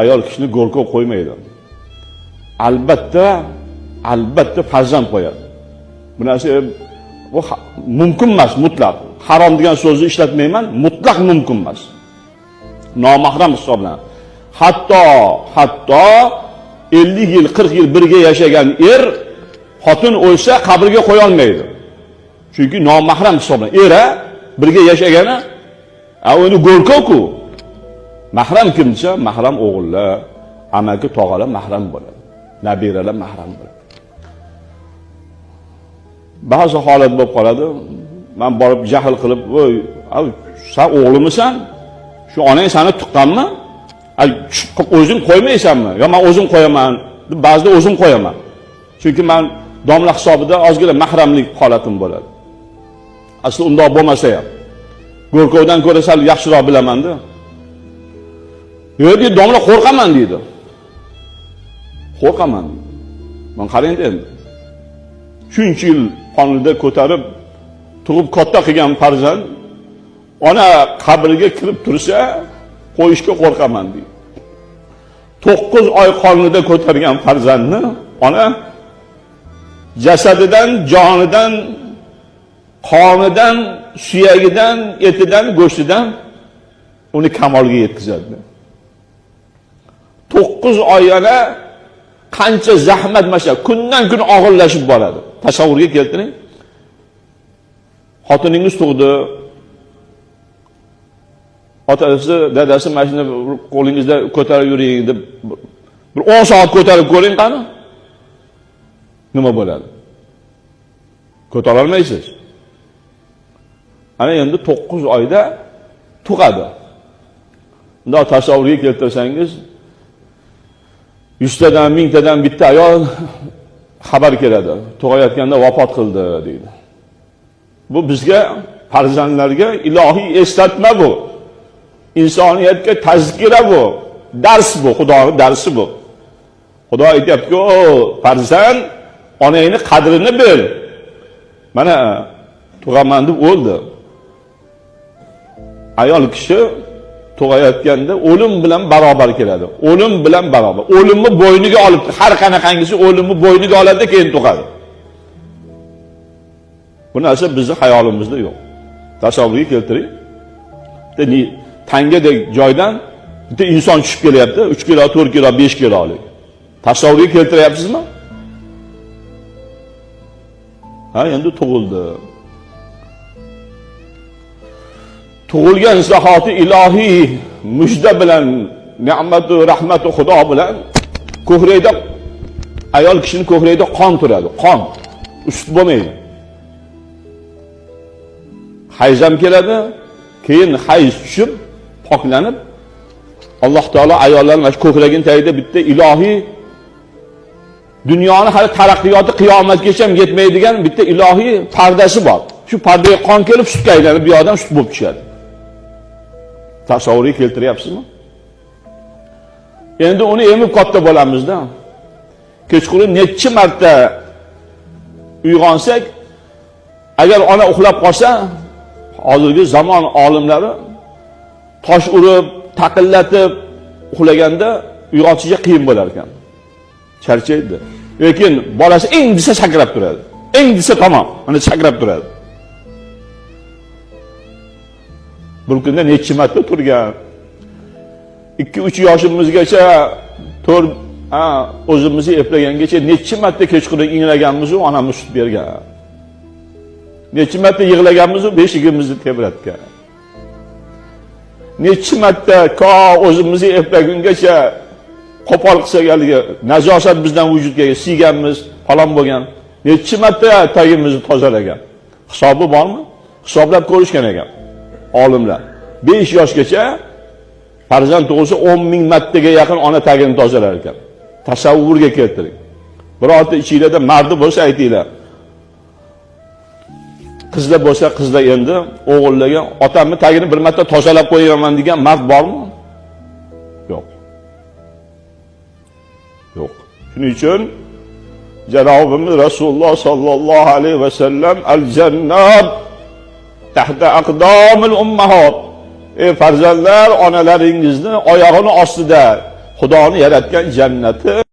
ayol kishini go'rkov qo'ymaydi. Albatta farzand qo'yadi. Bu narsa bu mumkin emas mutlaq. Harom degan so'zni ishlatmayman, mutlaq mumkin emas. Nomahram hisoblanadi. Hatto 50 yil, 40 yil birga yashagan xotin o'lsa qabrga qo'ya olmaydi. Chunki nomahram hisoblanadi. Birga yashagani, uni go'rkov-ku. Mahram kimcha? Mahram o'g'illar, amaki, tog'alar mahram bo'ladi. Nabiralar mahram bo'ladi. Ba'zi holat bo'lib qoladi. Men borib jahl qilib, "Voy, sen o'g'limisan? Shu onang seni tuqqanmi? O'zing qo'ymaysanmi? Yo, men o'zim qo'yaman." deb ba'zida o'zim qo'yaman. Chunki men domla hisobida ozgina mahramlik holatim bo'ladi. Asli undoq bo'lmasa ham go'rkovdan ko'ra sal yaxshiroq bilaman-da. Yo'q, domla qo'rqaman deydi. Qo'rqaman. Men qarang endi. Shuncha yil qonida ko'tarib, tug'ib katta qilgan farzand ona qabriga kirib tursa, qo'yishga qo'rqaman deydi. 9 oy qonida ko'targan farzandni ona jasadidan, jonidan, qonidan, suyagidan, etidan, go'shtidan uni kamolga yetkazadi. 9 oy yana qancha zahmat masha kundan kun og'irlashib boradi. Tasavvurga keltiring. Xotiningiz tug'di. Otasi, dadasi mashina qo'lingizda ko'tarib yuring deb bir 10 soat ko'tarib ko'ring qani? Nima bo'ladi? Ko'tara olmaysiz. Ana endi 9 oyda tug'adi. Unda tasavvurga keltirsangiz 100 tadan, 1000 tadan bitta ayol xabar keladi. Tug'ayotganda vafot qildi deydi. Bu bizga farzandlarga ilohiy eslatma bu. İnsoniyatga tazkira bu. Dars bu, Xudoning darsi bu. Xudo aytayapti-ku, "O farzand, onangni qadrini bil." Mana tug'aman deb o'ldi. Ayol kishi tug'ayotganda o'lim bilan barobar keladi. O'lim bilan barobar. O'limni bo'yniga olib, har qanaqangisi o'limni bo'yniga oladi, keyin tug'adi. Bu narsa bizning hayolimizda yo'q. Tasavvurga keltiring. Tangadek joydan bitta inson tushib kelyapti, 3 kilo, 4 kilo, 5 kilolik. Tasavvurga keltiryapsizmi? Endi tug'ildi. Tug'ilgan zahoti ilohiy mujda bilan, ne'matu, rahmatu Xudo bilan ko'krayda ayol kishining ko'krayda qon turadi, qon. Ust bo'lmaydi. Hayzam keladi, keyin hayz tushib poklanib, Alloh taolo ayollarning mana shu ko'kragini tagida bitta ilohiy dunyoni hali taraqqiyoti qiyomatgacha ham yetmaydigan bitta ilohiy pardasi bor. Shu pardaga qon kelib sutga aylanib, bu odam sut bo'lib tushadi. Tasavvurga keltiryapsizmi? Endi uni emib katta bo'lamizda. Kechqurun necha marta uyg'onsak, agar ona uxlab qolsa, hozirgi zamon olimlari tosh urib, taqillatib uxlaganda uyg'otishiga qiyin bo'lar ekan. Charchaydi. Lekin bolasi eng desa sakrab turadi. Eng desa tamom, mana sakrab turadi. Bir kunda necha marta turgan. 2-3 yoshimizgacha o'zimizni eplagangacha necha marta kechqurun inglaganmiz, onamiz sut bergan. Necha marta yig'laganmiz, beshigimizni tebratgan. Necha marta o'zimizni eplagungacha qo'pol qilsak haligi najosat bizdan vujudga siyganmiz, falon bo'lgan. Necha marta tagimizni tozalagan. Hisobi bormi? Hisoblab ko'rishgan ekan olimlar. 5 yoshgacha farzand tug'ilsa 10,000 martaga yaqin ona tagini tozalar ekan. Tasavvurga keltiring. Birorta ichingizda mardi bo'lsa aytinglar. Qizlar bo'lsa qizlar endi o'g'illarga otamni tagini bir marta tozalab qo'yaman degan mard bormi? Yo'q. Yo'q. Shuning uchun Janobimiz Rasululloh sallallohu alayhi va sallam al-jannat tahta aqdamil ummahat. Ey farzandlar, onalaringizni oyog'ini ostida, Xudoni yaratgan jannati